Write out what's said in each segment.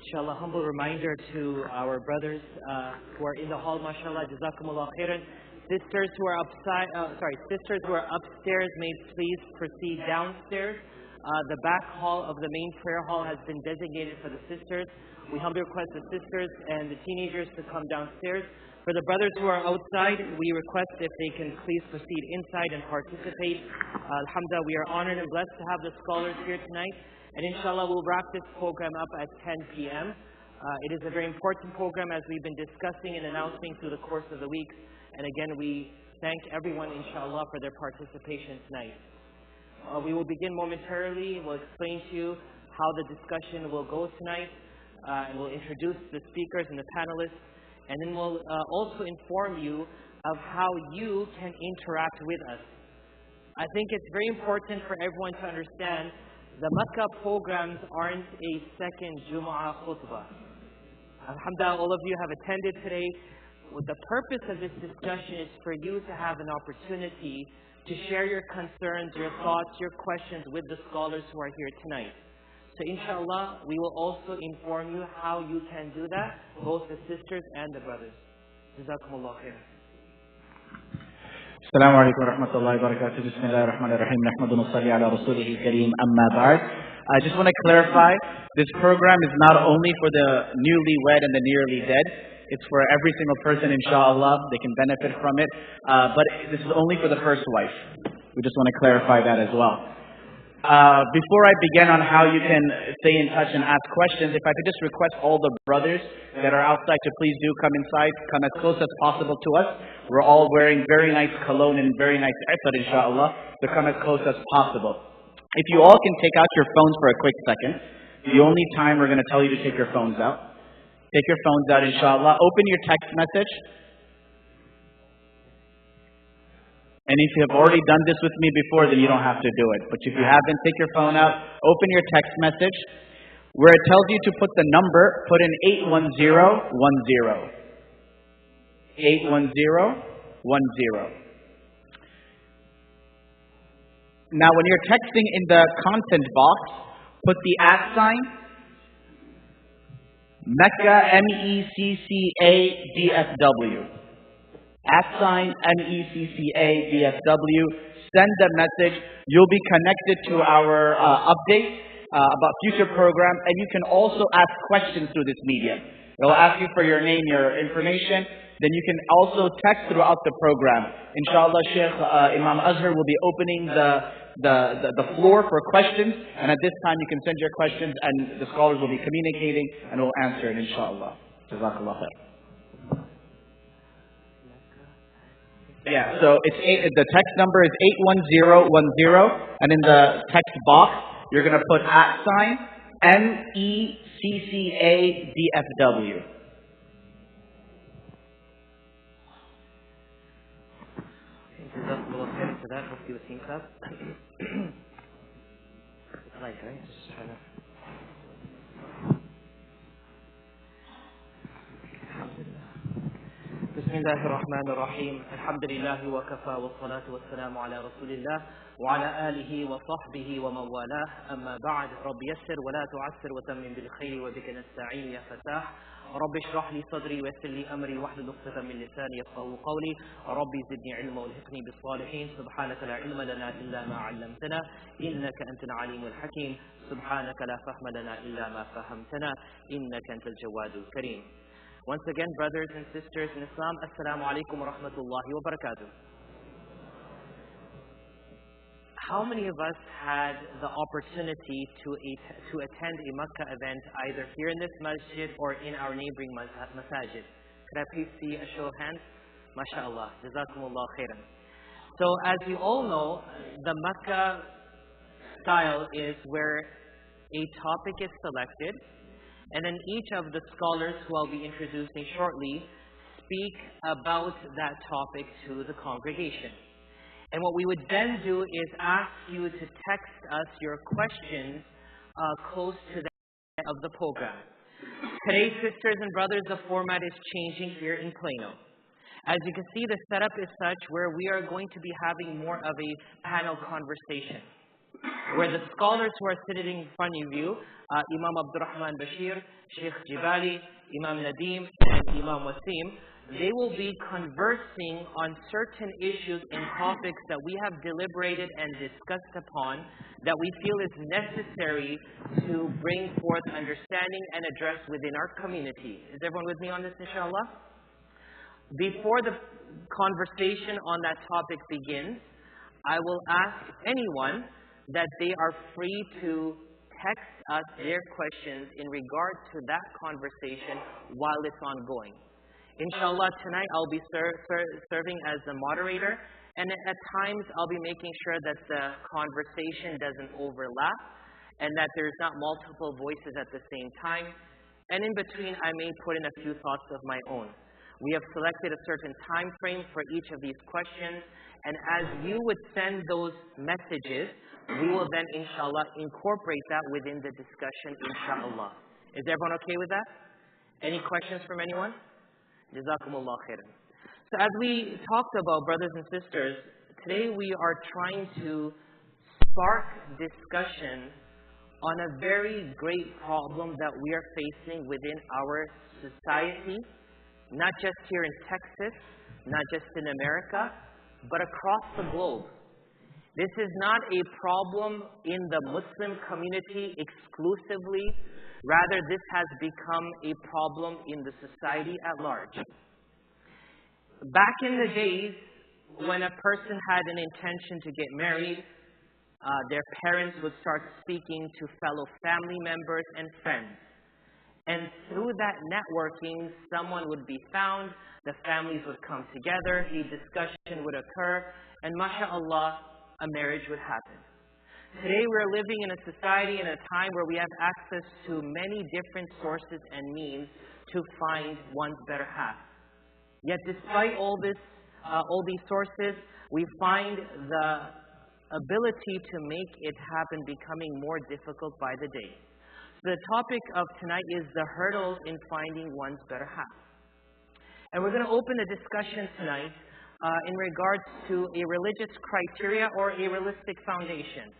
Inshallah, humble reminder to our brothers who are in the hall, mashallah, jazakumullah khairan. Sisters who are upstairs, may please proceed downstairs. The back hall of the main prayer hall has been designated for the sisters. We humbly request the sisters and the teenagers to come downstairs. For the brothers who are outside, we request if they can please proceed inside and participate. Alhamdulillah, we are honored and blessed to have the scholars here tonight. And inshallah, we'll wrap this program up at 10 p.m. It is a very important program, as we've been discussing and announcing through the course of the week. And again, we thank everyone, inshallah, for their participation tonight. We will begin momentarily. We'll explain to you how the discussion will go tonight. And we'll introduce the speakers and the panelists. And then we'll also inform you of how you can interact with us. I think it's very important for everyone to understand the MECCA programs aren't a second Jumu'ah khutbah. Alhamdulillah, all of you have attended today. The purpose of this discussion is for you to have an opportunity to share your concerns, your thoughts, your questions with the scholars who are here tonight. So inshallah, we will also inform you how you can do that, both the sisters and the brothers. Jazakumullah khairan. Assalamu alaikum wa rahmatullahi wa barakatuh. Bismillahir Rahmanir Rahim. Nahmadu wa nusalli ala rasulihil kareem. Amma ba'd. I just want to clarify, this program is not only for the newlywed and the nearly dead. It's for every single person, inshallah. They can benefit from it. But this is only for the first wife. We just want to clarify that as well. Before I begin on how you can stay in touch and ask questions, if I could just request all the brothers that are outside to please do come inside, come as close as possible to us. We're all wearing very nice cologne and very nice effort, inshallah, so come as close as possible. If you all can take out your phones for a quick second, the only time we're going to tell you to take your phones out. Take your phones out, inshallah. Open your text message. And if you have already done this with me before, then you don't have to do it. But if you haven't, take your phone out, open your text message. Where it tells you to put the number, put in 81010. 81010. Now when you're texting, in the content box, put the @ MECCA, MECCA, DFW. @MECCA, DFW. Send the message. You'll be connected to our update about future programs, and you can also ask questions through this medium. It'll ask you for your name, your information. Then you can also text throughout the program. Inshallah, Shaykh Imam Azhar will be opening the floor for questions, and at this time you can send your questions, and the scholars will be communicating, and we'll answer it, inshallah. Jazakallah khair. Yeah, so the text number is 81010, and in the text box you're going to put @MECCA, DFW. For that, hopefully it syncs up. It's light, right? Just trying to. بسم الله الرحمن الرحيم الحمد لله وكفى والصلاة والسلام على رسول الله وعلى آله وصحبه ومن والاه أما بعد رب يسر ولا تعسر وتمم بالخير وبك نستعين يا فتاح رب اشرح لي صدري ويسر لي أمري واحلل عقدة من لساني يفقهوا قولي ربي زدني علما والحقني بالصالحين سبحانك لا علم لنا إلا ما علمتنا إنك أنت العليم الحكيم سبحانك لا فهم لنا إلا ما فهمتنا إنك أنت الجواد الكريم. Once again, brothers and sisters in Islam, Assalamu alaikum wa rahmatullahi wa barakatuh. How many of us had the opportunity to attend a MECCA event either here in this masjid or in our neighboring masajid? Could I please see a show of hands? MashaAllah. Jazakumullah khairan. So as you all know, the MECCA style is where a topic is selected, and then each of the scholars who I'll be introducing shortly speak about that topic to the congregation. And what we would then do is ask you to text us your questions close to the end of the program. Today, sisters and brothers, the format is changing here in Plano. As you can see, the setup is such where we are going to be having more of a panel conversation. where the scholars who are sitting in front of you, Imam Rahman Bashir, Shaykh Jebaly, Imam Nadir, and Imam Wasim, they will be conversing on certain issues and topics that we have deliberated and discussed upon that we feel is necessary to bring forth understanding and address within our community. Is everyone with me on this, inshallah? Before the conversation on that topic begins, I will ask anyone that they are free to text us their questions in regard to that conversation while it's ongoing. Inshallah, tonight I'll be serving as the moderator, and at times I'll be making sure that the conversation doesn't overlap and that there's not multiple voices at the same time. And in between, I may put in a few thoughts of my own. We have selected a certain time frame for each of these questions, and as you would send those messages, we will then, inshallah, incorporate that within the discussion, inshallah. Is everyone okay with that? Any questions from anyone? Jazakumullah khairan. So as we talked about, brothers and sisters, today we are trying to spark discussion on a very great problem that we are facing within our society, not just here in Texas, not just in America, but across the globe. This is not a problem in the Muslim community exclusively. Rather, this has become a problem in the society at large. Back in the days, when a person had an intention to get married, their parents would start speaking to fellow family members and friends. And through that networking, someone would be found, the families would come together, a discussion would occur, and mashallah, a marriage would happen. Today we're living in a society and a time where we have access to many different sources and means to find one's better half. Yet despite all these sources, we find the ability to make it happen becoming more difficult by the day. So the topic of tonight is the hurdles in finding one's better half. And we're going to open the discussion tonight in regards to a religious criteria or a realistic foundation.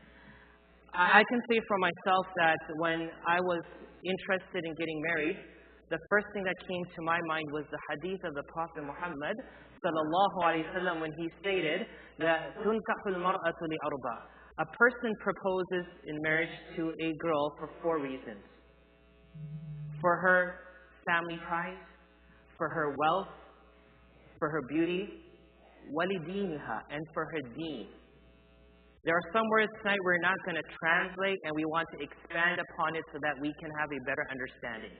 I can say for myself that when I was interested in getting married, the first thing that came to my mind was the hadith of the Prophet Mohammed sallallahu alaihi wasallam when he stated that tunkahul mar'atu li arba. A person proposes in marriage to a girl for 4 reasons: for her family ties, for her wealth, for her beauty, walidiniha, and for her deen. There are some words tonight we're not going to translate, and we want to expand upon it so that we can have a better understanding.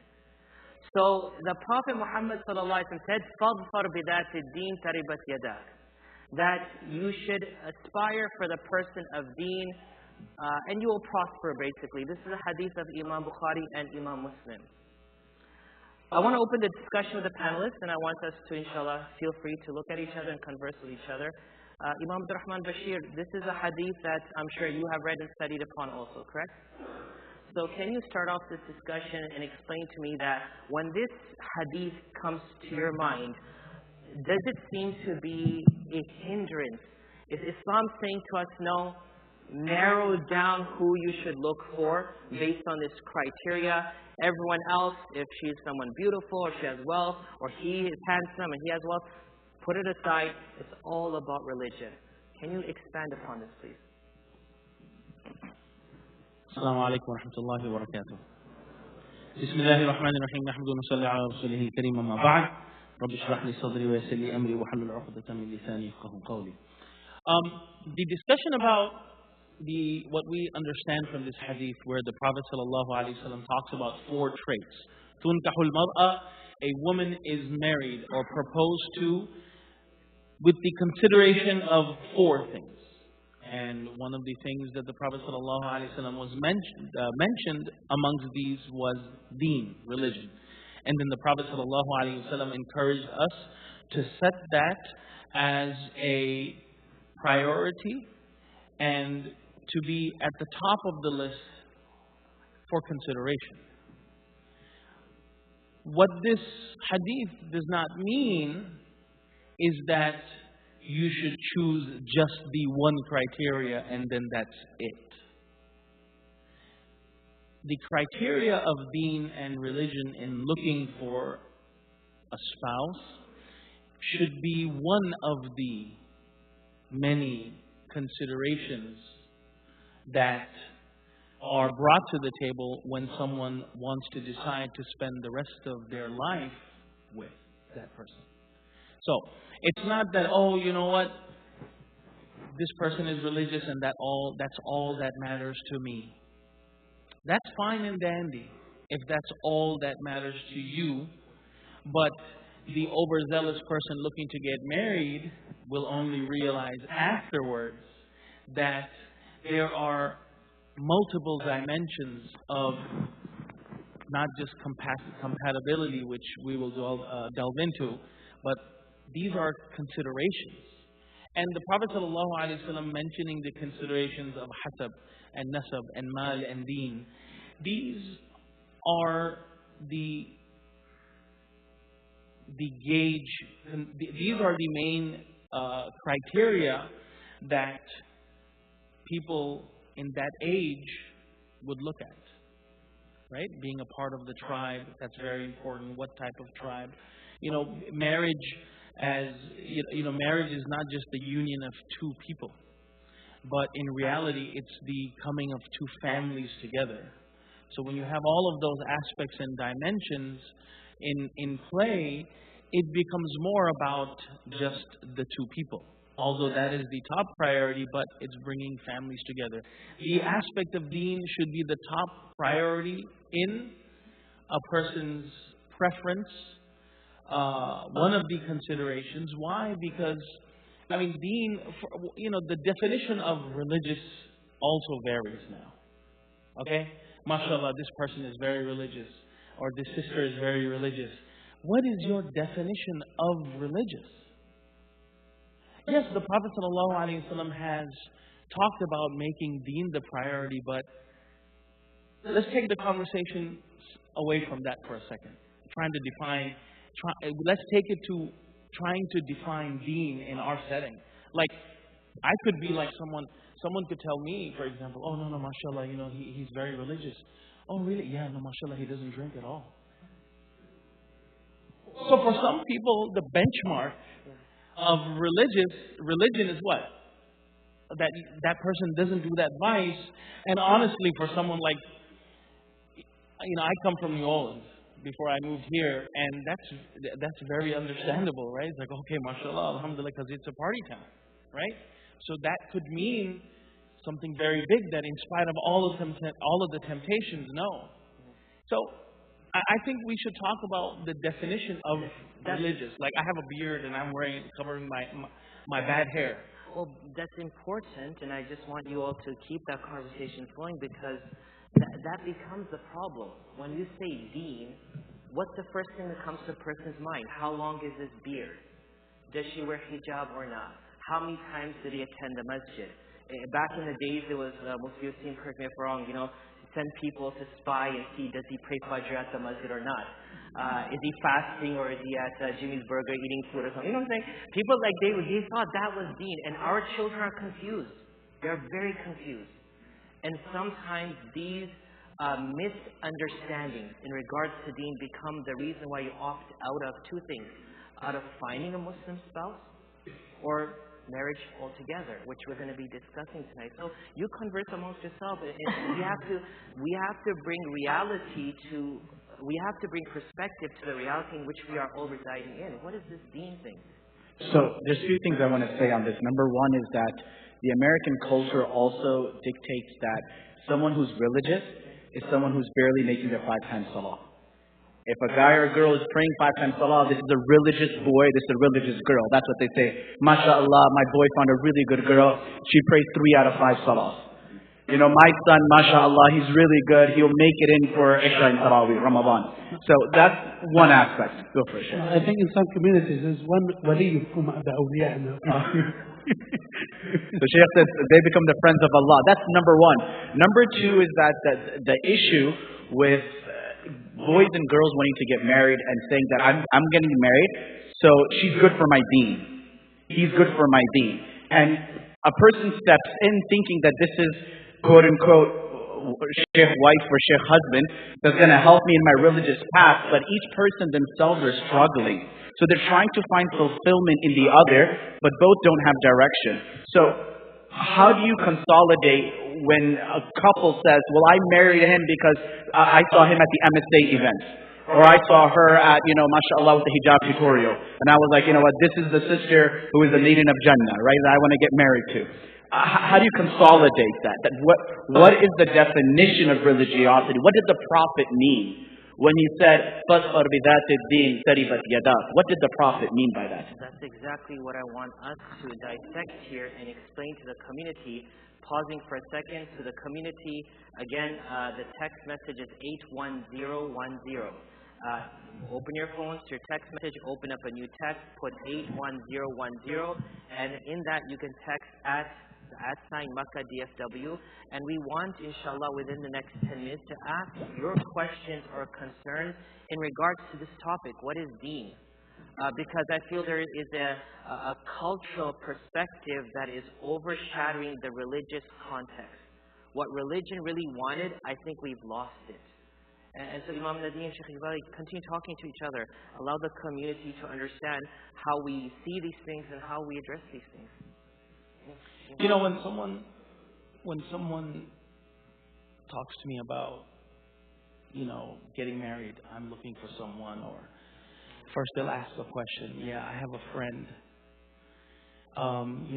So the Prophet Muhammad sallallahu alaihi wasallam said, "Fadfar bidati din taribat yadak," that you should aspire for the person of deen, and you will prosper. Basically, this is a hadith of Imam Bukhari and Imam Muslim. I want to open the discussion with the panelists, and I want us to, inshallah, feel free to look at each other and converse with each other. Imam Rahman Bashir, this is a hadith that I'm sure you have read and studied upon also, correct? So can you start off this discussion and explain to me that when this hadith comes to your mind, does it seem to be a hindrance? Is Islam saying to us, no, narrow down who you should look for based on this criteria? Everyone else, if she's someone beautiful or she has wealth, or he is handsome and he has wealth, put it aside. It's all about religion. Can you expand upon this, please? Assalamu alaikum wa rahmatullahi wa barakatuh. Bismillahir Rahmanir Rahim. Nahmadu wa nusalli ala rasulihil kareem, amma ba'd. Rabbi shrah li sadri wa yassir li amri wa hlul 'uqdatan min lisani yafqahu qawli. The discussion about what we understand from this hadith, where the Prophet sallallahu alaihi wasallam talks about 4 traits. Tunkahul mar'a, a woman is married or proposed to with the consideration of 4 things. And one of the things that the Prophet ﷺ was mentioned amongst these was deen, religion. And then the Prophet ﷺ encouraged us to set that as a priority and to be at the top of the list for consideration. What this hadith does not mean is that you should choose just the one criteria and then that's it. the criteria of deen and religion in looking for a spouse should be one of the many considerations that are brought to the table when someone wants to decide to spend the rest of their life with that person. So, it's not that, oh, you know what, this person is religious and that's all that matters to me. That's fine and dandy if that's all that matters to you, but the overzealous person looking to get married will only realize afterwards that there are multiple dimensions of not just compatibility, which we will delve into, but these are considerations. And the Prophet ﷺ mentioning the considerations of hasab and nasab and mal and deen, these are the gauge, these are the main criteria that people in that age would look at. Right? Being a part of the tribe, that's very important. What type of tribe? Marriage marriage is not just the union of two people, but in reality, it's the coming of two families together. So when you have all of those aspects and dimensions in play, it becomes more about just the two people. Although that is the top priority, but it's bringing families together. The aspect of deen should be the top priority in a person's preference. One of the considerations. Why? Because, deen, the definition of religious also varies now. Okay? MashaAllah, this person is very religious, or this sister is very religious. What is your definition of religious? Yes, the Prophet ﷺ has talked about making deen the priority, but let's take the conversation away from that for a second. Let's take it to trying to define deen in our setting. Like, I could be like someone could tell me, for example, oh, no, mashallah, he's very religious. Oh, really? Yeah, no, mashallah, he doesn't drink at all. So for some people, the benchmark of religion is what? That person doesn't do that vice. And honestly, for someone like, I come from New Orleans before I moved here, and that's very understandable, right? It's like, okay, mashallah, alhamdulillah, because it's a party town, right? So that could mean something very big that in spite of all of the temptations, no. So I think we should talk about the definition of religious. Like, I have a beard and I'm covering my bad hair. Well, that's important, and I just want you all to keep that conversation flowing, because that becomes the problem. When you say deen, what's the first thing that comes to a person's mind? How long is this beard? Does she wear hijab or not? How many times did he attend the masjid? Back in the days, it was, Mufti Wasim, correct me if I'm wrong, send people to spy and see, does he pray Fajr at the masjid or not? Is he fasting, or is he at Jimmy's Burger eating food or something? You know what I'm saying? People they thought that was deen, and our children are confused. They're very confused. And sometimes these misunderstandings in regards to deen become the reason why you opt out of two things: out of finding a Muslim spouse, or marriage altogether, which we're going to be discussing tonight. So you converse amongst yourselves. We have to bring perspective to the reality in which we are all residing in. What is this deen thing? So there's two things I want to say on this. Number one is that the American culture also dictates that someone who's religious is someone who's barely making their 5 times salah. If a guy or a girl is praying 5 times salah, this is a religious boy, this is a religious girl. That's what they say. MashaAllah, my boy found a really good girl. She prays 3 out of 5 salahs. My son, MashaAllah, he's really good. He'll make it in for Isra and Tarawih, Ramadan. So that's one aspect. Go for it, Shaykh. I think in some communities there's one wali from the awliya. So Shaykh says they become the friends of Allah. That's number one. Number two is that the issue with boys and girls wanting to get married and saying that I'm getting married, so she's good for my deen. He's good for my deen. And a person steps in thinking that this is, quote unquote, Shaykh wife or Shaykh husband that's going to help me in my religious path, but each person themselves are struggling. So they're trying to find fulfillment in the other, but both don't have direction. So how do you consolidate when a couple says, well, I married him because I saw him at the MSA event, or I saw her at, mashallah, with the hijab tutorial, and I was like, you know what, this is the sister who is the leading of Jannah, right, that I want to get married to. How do you consolidate that? What is the definition of religiosity? What did the Prophet mean when he said, "Fasfar bidat ad-din taribat yadak"? What did the Prophet mean by that? That's exactly what I want us to dissect here and explain to the community. Pausing for a second to the community. Again, the text message is 81010. Open your phones to your text message, open up a new text, put 81010, and in that you can text at sign MECCA DFW, and we want, inshallah, within the next 10 minutes to ask your questions or concerns in regards to this topic. What is deen? Because I feel there is a cultural perspective that is overshadowing the religious context. What religion really wanted, I think we've lost it. And so Imam Nadir and Shaykh Jebaly continue talking to each other. Allow the community to understand how we see these things and how we address these things. When someone talks to me about, getting married, I'm looking for someone, or first they'll ask a question. Yeah, I have a friend, and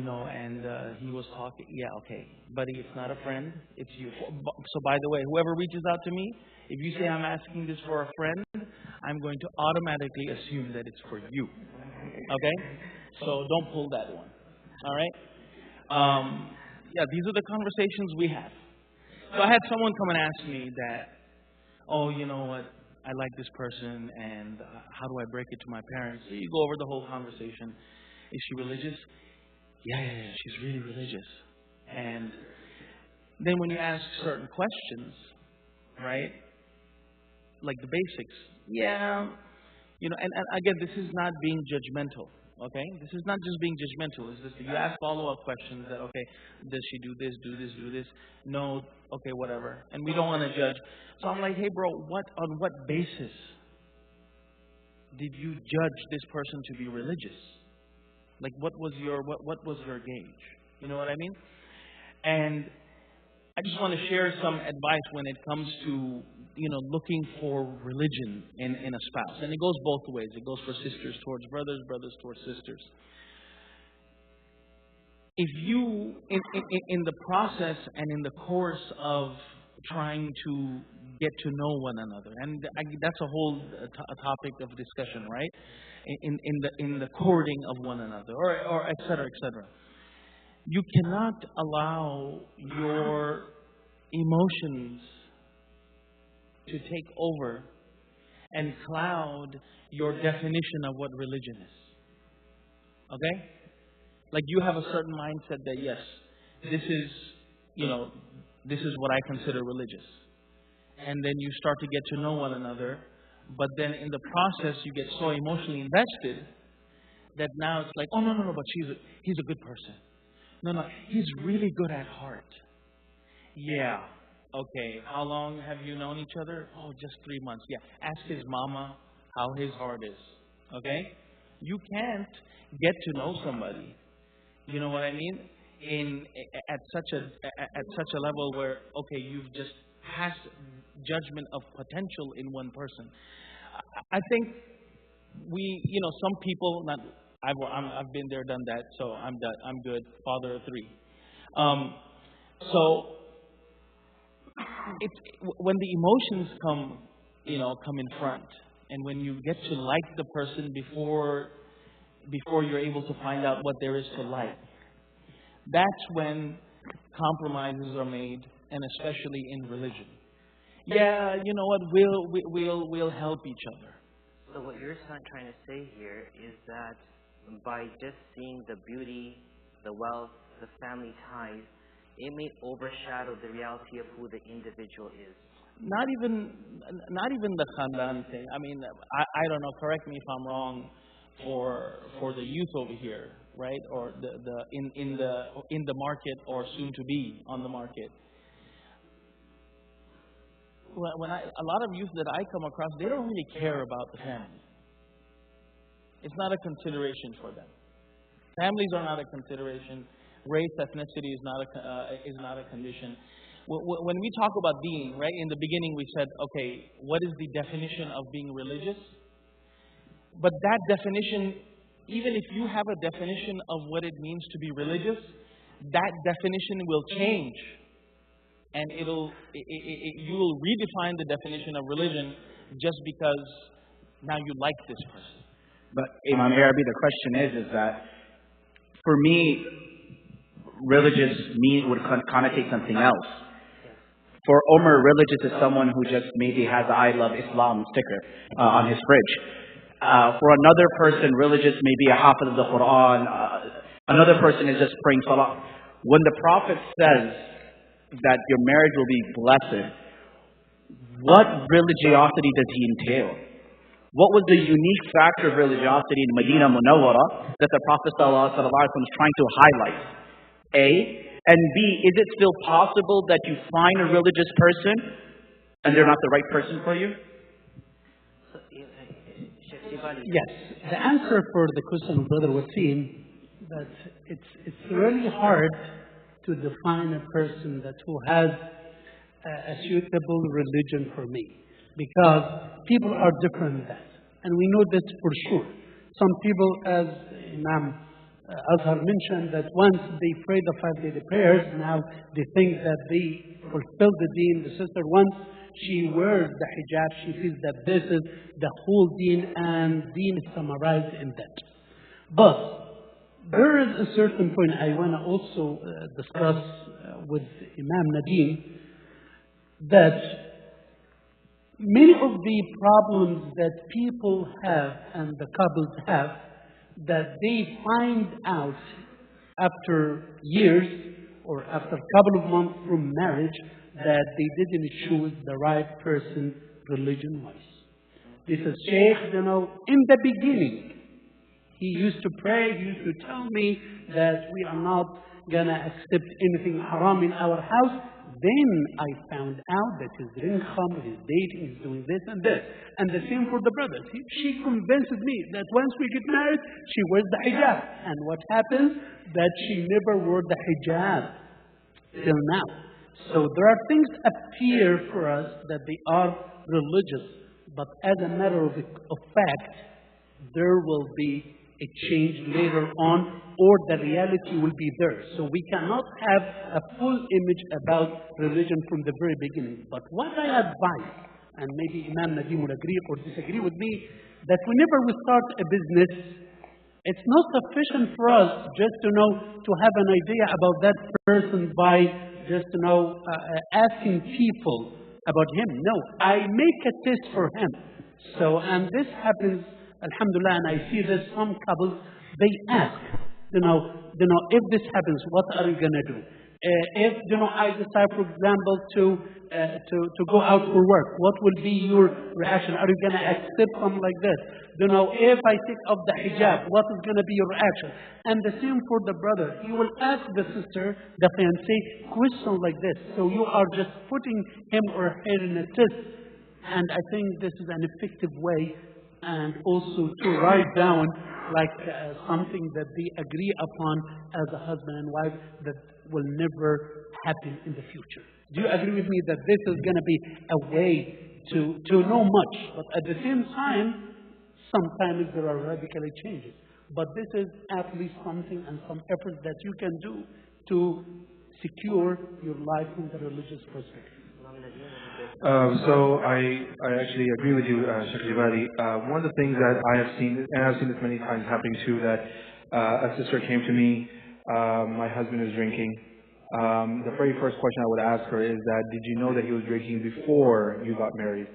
he was talking. Yeah, okay, buddy, it's not a friend, it's you. So by the way, whoever reaches out to me, if you say I'm asking this for a friend, I'm going to automatically assume that it's for you. Okay? So don't pull that one. All right? These are the conversations we have. So I had someone come and ask me that, oh, you know what, I like this person, and how do I break it to my parents? So you go over the whole conversation. Is she religious? Yeah, she's really religious. And then when you ask certain questions, right, like the basics, and again, this is not being judgmental. Okay, this is not just being judgmental. It's just you ask follow-up questions that, okay, does she do this, do this, do this? No, okay, whatever. And we don't want to judge. So I'm like, hey, bro, on what basis did you judge this person to be religious? Like, what was your gauge? You know what I mean? And I just want to share some advice when it comes to, looking for religion in a spouse. And it goes both ways. It goes for sisters towards brothers, brothers towards sisters. If you, in the process and in the course of trying to get to know one another, and that's a whole topic of discussion, right? In the courting of one another, or et cetera, et cetera. You cannot allow your emotions to take over and cloud your definition of what religion is. Okay? Like you have a certain mindset that yes, this is what I consider religious. And then you start to get to know one another, but then in the process you get so emotionally invested that now it's like, oh no, but he's a good person. No, he's really good at heart. Yeah. Okay. How long have you known each other? Oh, just 3 months. Yeah. Ask his mama how his heart is. Okay? You can't get to know somebody. You know what I mean? At such a level where, okay, you've just passed judgment of potential in one person. I think some people, I've been there, done that, so I'm done. I'm good. Father of 3. So it's when the emotions come in front, and when you get to like the person before you're able to find out what there is to like, that's when compromises are made, and especially in religion. Yeah, you know what? We'll help each other. So what you're trying to say here is that by just seeing the beauty, the wealth, the family ties, it may overshadow the reality of who the individual is. Not even the khandan thing. I mean, I don't know. Correct me if I'm wrong. For the youth over here, right, or in the market, or soon to be on the market. a lot of youth that I come across, they don't really care about the family. It's not a consideration for them. Families are not a consideration. Race, ethnicity is not a condition. When we talk about deen, right, in the beginning we said, okay, what is the definition of being religious? But that definition, even if you have a definition of what it means to be religious, that definition will change. And you will redefine the definition of religion just because now you like this person. But Imam Arabi, the question is that for me, religious would connotate something else. For Omar, religious is someone who just maybe has a I love Islam sticker on his fridge. For another person, religious may be a hafiz of the Quran. Another person is just praying salah. When the Prophet says that your marriage will be blessed, what religiosity does he entail? What was the unique factor of religiosity in Medina Munawwara that the Prophet ﷺ was trying to highlight? A. And B, is it still possible that you find a religious person and they're not the right person for you? Yes. The answer for the question of Brother Wasim, that it's really hard to define a person that who has a suitable religion for me. Because people are different in that. And we know this for sure. Some people, as Imam Azhar mentioned, that once they pray the 5 daily prayers, now they think that they fulfill the deen. The sister, once she wears the hijab, she feels that this is the whole deen, and deen is summarized in that. But there is a certain point I want to also discuss with Imam Nadir, that many of the problems that people have and the couples have, that they find out after years or after a couple of months from marriage that they didn't choose the right person religion-wise. This is Shaykh, in the beginning, he used to pray, he used to tell me that we are not going to accept anything haram in our house. Then I found out that he's drinking khamr, he's dating, he's doing this and this. And the same for the brothers. She convinced me that once we get married, she wears the hijab. And what happens? That she never wore the hijab till now. So there are things appear for us that they are religious. But as a matter of fact, there will be a change later on, or the reality will be there. So we cannot have a full image about religion from the very beginning. But what I advise, and maybe Imam Nadir will agree or disagree with me, that whenever we start a business, it's not sufficient for us just to have an idea about that person by just asking people about him. No, I make a test for him. So, and this happens, alhamdulillah, and I see this, some couples, they ask, if this happens, what are you going to do? If, I decide, for example, to go out for work, what will be your reaction? Are you going to accept something like this? If I take off the hijab, what is going to be your reaction? And the same for the brother. You will ask the sister, the fiancé, questions like this. So you are just putting him or her in a test. And I think this is an effective way, and also to write down like something that they agree upon as a husband and wife that will never happen in the future. Do you agree with me that this is going to be a way to know much, but at the same time, sometimes there are radical changes. But this is at least something and some effort that you can do to secure your life in the religious perspective. So I actually agree with you, Shaykh Jebaly. One of the things that I have seen, and I've seen this many times happening too, that a sister came to me, my husband is drinking. The very first question I would ask her is that, did you know that he was drinking before you got married?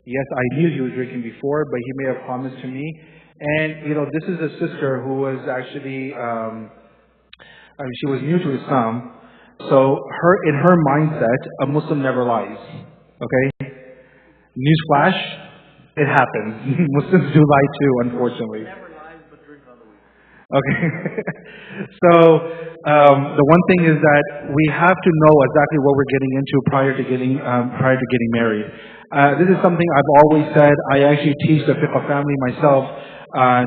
Yes, I knew he was drinking before, but he may have promised to me. And, this is a sister who was actually, she was new to Islam. So in her mindset, a Muslim never lies. Okay? Newsflash, it happens. Muslims do lie too, unfortunately. Never lies, but drink on the weekend. Okay. So the one thing is that we have to know exactly what we're getting into prior to getting married. This is something I've always said. I actually teach the fiqh family myself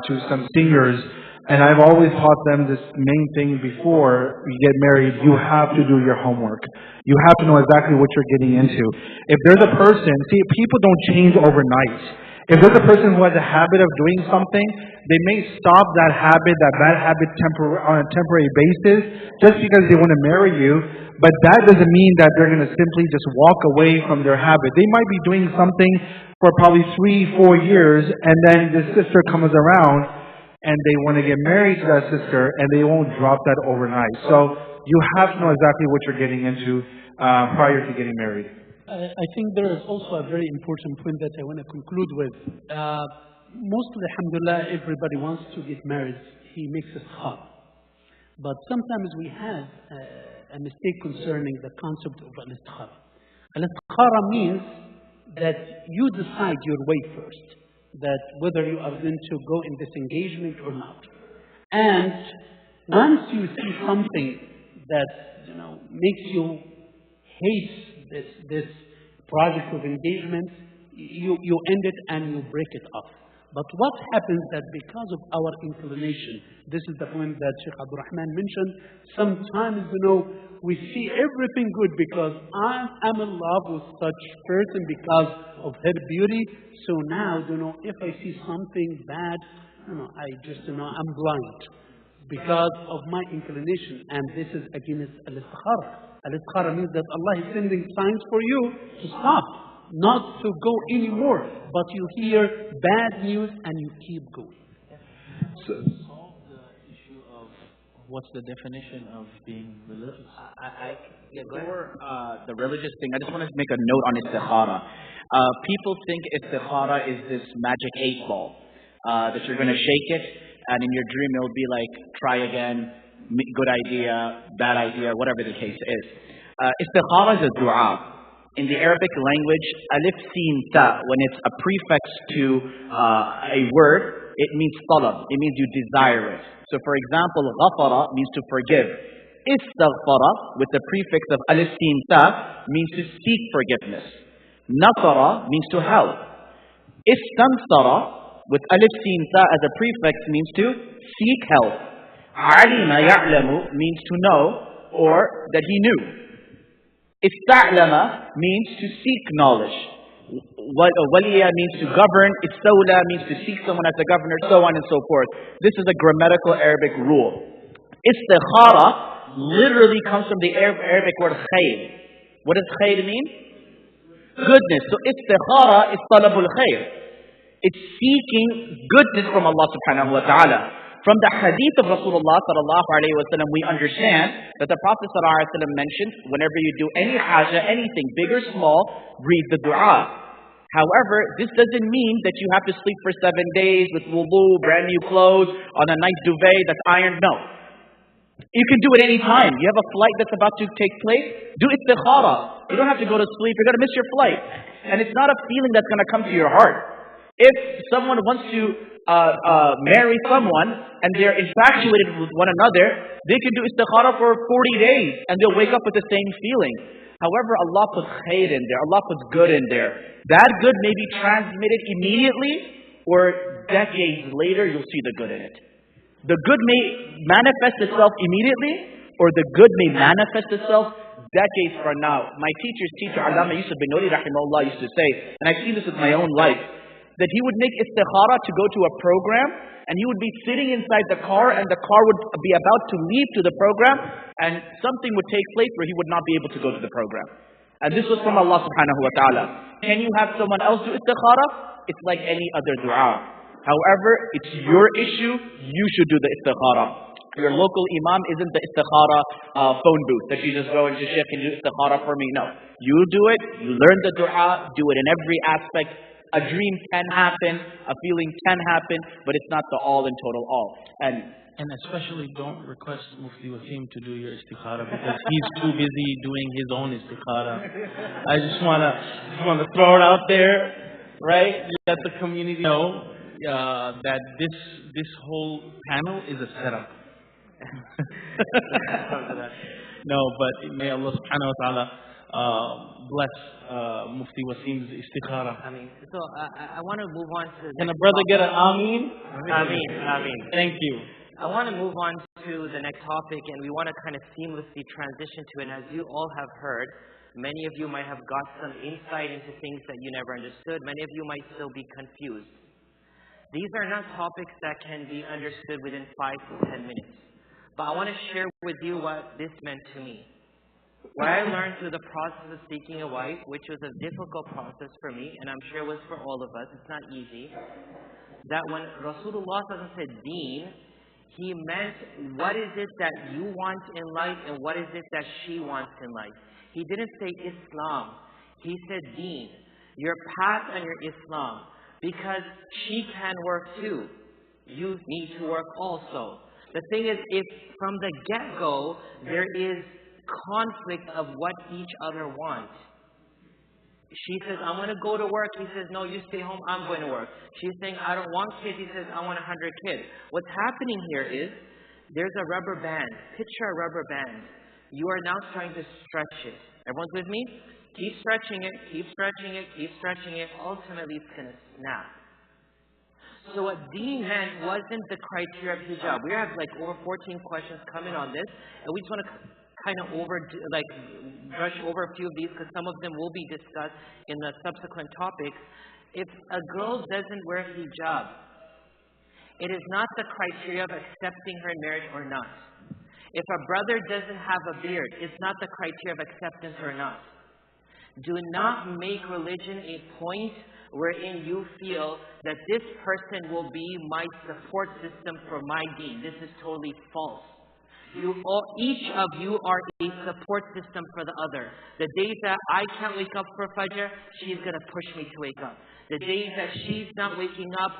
to some seniors, and I've always taught them this main thing before you get married. You have to do your homework. You have to know exactly what you're getting into. If there's a person, see, people don't change overnight. If there's a person who has a habit of doing something, they may stop that habit, that bad habit on a temporary basis just because they want to marry you. But that doesn't mean that they're going to simply just walk away from their habit. They might be doing something for probably 3-4 years, and then the sister comes around and they want to get married to that sister, and they won't drop that overnight. So you have to know exactly what you're getting into prior to getting married. I think there is also a very important point that I want to conclude with. Mostly, alhamdulillah, everybody wants to get married. He makes it hard. But sometimes we have a mistake concerning the concept of al-istikhara. Al-istikhara means that you decide your way first, that whether you are going to go in this engagement or not. And once you see something that makes you hate this project of engagement, you end it and you break it off. But what happens that because of our inclination, this is the point that Shaykh Rahman mentioned, sometimes we see everything good because I'm in love with such person because of her beauty. So now, if I see something bad, I'm blind because of my inclination, and this is against al-istikhara. Al-istikhara means that Allah is sending signs for you to stop, not to go anymore, but you hear bad news and you keep going. So, solve the issue of what's the definition of being religious? Before the religious thing, I just want to make a note on istikhara. People think istikhara is this magic 8 ball that you're going to shake it, and in your dream it'll be like, try again, good idea, bad idea, whatever the case is. Istikhara is a dua. In the Arabic language, alif sin ta, when it's a prefix to a word, it means talab. It means you desire it. So for example, ghafara means to forgive. Istaghfara, with the prefix of alif sin ta, means to seek forgiveness. Nasara means to help. Istansara, with alif sin ta as a prefix, means to seek help. Alima ya'lamu means to know, or that he knew. Ista'lama means to seek knowledge. Waliya means to govern. Istawla means to seek someone as a governor, so on and so forth. This is a grammatical Arabic rule. Istikhara literally comes from the Arabic word khayr. What does khayr mean? Goodness. So istikhara is talabul khayr. It's seeking goodness from Allah subhanahu wa ta'ala. From the hadith of Rasulullah sallallahu alayhi wa sallam, we understand that the Prophet sallallahu alayhi wa sallam mentioned, whenever you do any haja, anything, big or small, read the dua. However, this doesn't mean that you have to sleep for 7 days with wudu, brand new clothes, on a nice duvet that's ironed. No. You can do it any time. You have a flight that's about to take place, do istikhara. You don't have to go to sleep. You're going to miss your flight. And it's not a feeling that's going to come to your heart. If someone wants to marry someone and they're infatuated with one another, they can do istikhara for 40 days and they'll wake up with the same feeling. However, Allah puts khayr in there, Allah puts good in there. That good may be transmitted immediately, or decades later you'll see the good in it. The good may manifest itself immediately, or the good may manifest itself decades from now. My teacher's teacher, Allama Yusuf bin Nuri rahimahullah, used to say, and I've seen this with my own life, that he would make istikhara to go to a program, and he would be sitting inside the car, and the car would be about to leave to the program, and something would take place where he would not be able to go to the program. And this was from Allah subhanahu wa ta'ala. Can you have someone else do istikhara? It's like any other dua. However, it's your issue, you should do the istikhara. Your local imam isn't the istikhara phone booth that you just go into, Shaykh, can you do istikhara for me? No. You do it, you learn the dua, do it in every aspect. A dream can happen, a feeling can happen, but it's not the all and total all. And especially don't request Mufti Wasim to do your istikhara because he's too busy doing his own istikhara. I just wanna throw it out there, right? Let the community know that this whole panel is a setup. No, but may Allah subhanahu wa ta'ala bless Mufti Wasim's istikhara. So I want to move on to... Can a brother get an ameen? Ameen. Thank you. I want to move on to the next topic, and we want to kind of seamlessly transition to it. As you all have heard, many of you might have got some insight into things that you never understood. Many of you might still be confused. These are not topics that can be understood within 5 to 10 minutes. But I want to share with you what this meant to me. What I learned through the process of seeking a wife, which was a difficult process for me, and I'm sure it was for all of us, it's not easy, that when Rasulullah said deen, he meant what is it that you want in life and what is it that she wants in life. He didn't say Islam. He said deen, your path and your Islam. Because she can work too. You need to work also. The thing is, if from the get-go there is conflict of what each other wants. She says, I'm going to go to work. He says, no, you stay home. I'm going to work. She's saying, I don't want kids. He says, I want 100 kids. What's happening here is there's a rubber band. Picture a rubber band. You are now trying to stretch it. Everyone's with me? Keep stretching it, keep stretching it, keep stretching it. Ultimately, it's going to snap. So what deen meant wasn't the criteria of hijab. We have like over 14 questions coming on this, and we just want to kind of brush over a few of these because some of them will be discussed in the subsequent topics. If a girl doesn't wear hijab, it is not the criteria of accepting her in marriage or not. If a brother doesn't have a beard, it's not the criteria of acceptance or not. Do not make religion a point wherein you feel that this person will be my support system for my deen. This is totally false. Each of you are a support system for the other. The days that I can't wake up for Fajr, she's going to push me to wake up. The days that she's not waking up,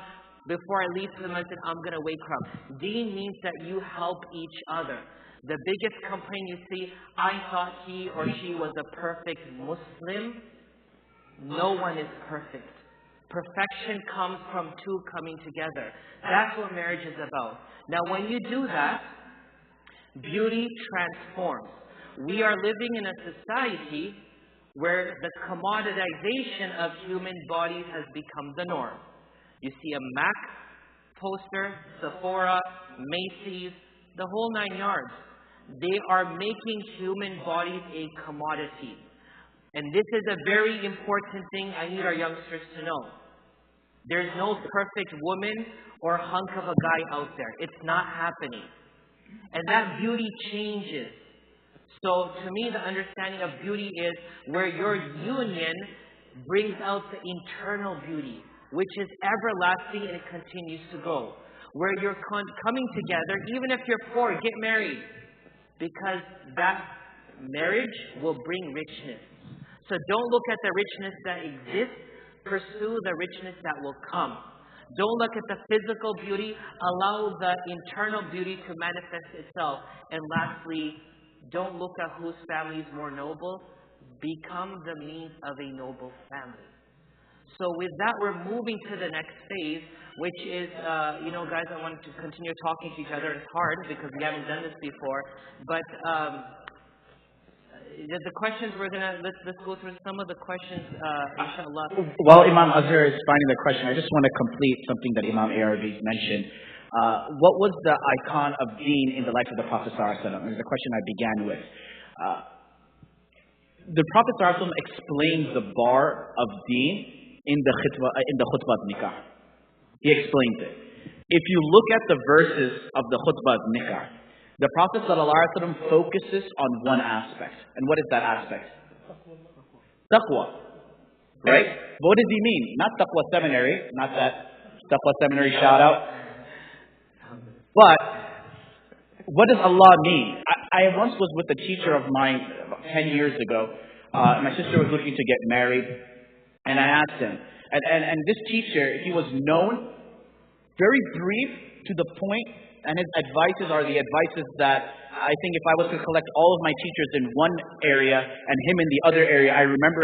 before I leave to the masjid, I'm going to wake her up. Deen means that you help each other. The biggest complaint you see, I thought he or she was a perfect Muslim. No one is perfect. Perfection comes from two coming together. That's what marriage is about. Now when you do that, beauty transforms. We are living in a society where the commoditization of human bodies has become the norm. You see a MAC poster, Sephora, Macy's, the whole 9 yards. They are making human bodies a commodity. And this is a very important thing I need our youngsters to know. There's no perfect woman or hunk of a guy out there. It's not happening. And that beauty changes. So to me, the understanding of beauty is where your union brings out the internal beauty, which is everlasting and it continues to grow. Where you're coming together, even if you're poor, get married. Because that marriage will bring richness. So don't look at the richness that exists. Pursue the richness that will come. Don't look at the physical beauty. Allow the internal beauty to manifest itself. And lastly, don't look at whose family is more noble. Become the means of a noble family. So with that, we're moving to the next phase, which is, guys, I want to continue talking to each other. It's hard because we haven't done this before. But the questions let's go through some of the questions, inshallah. While Imam Azhar is finding the question, I just want to complete something that Imam ARB mentioned. What was the icon of deen in the life of the Prophet ﷺ? It was the question I began with. The Prophet ﷺ explains the bar of deen in the khutbah of nikah. He explains it. If you look at the verses of the khutbah of nikah, the Prophet ﷺ focuses on one aspect. And what is that aspect? Taqwa. Right? But what does he mean? Not Taqwa Seminary. Not that Taqwa Seminary shout out. But what does Allah mean? I once was with a teacher of mine about 10 years ago. My sister was looking to get married. And I asked him. And this teacher, he was known, very brief, to the point, and his advices are the advices that I think if I was to collect all of my teachers in one area and him in the other area, I remember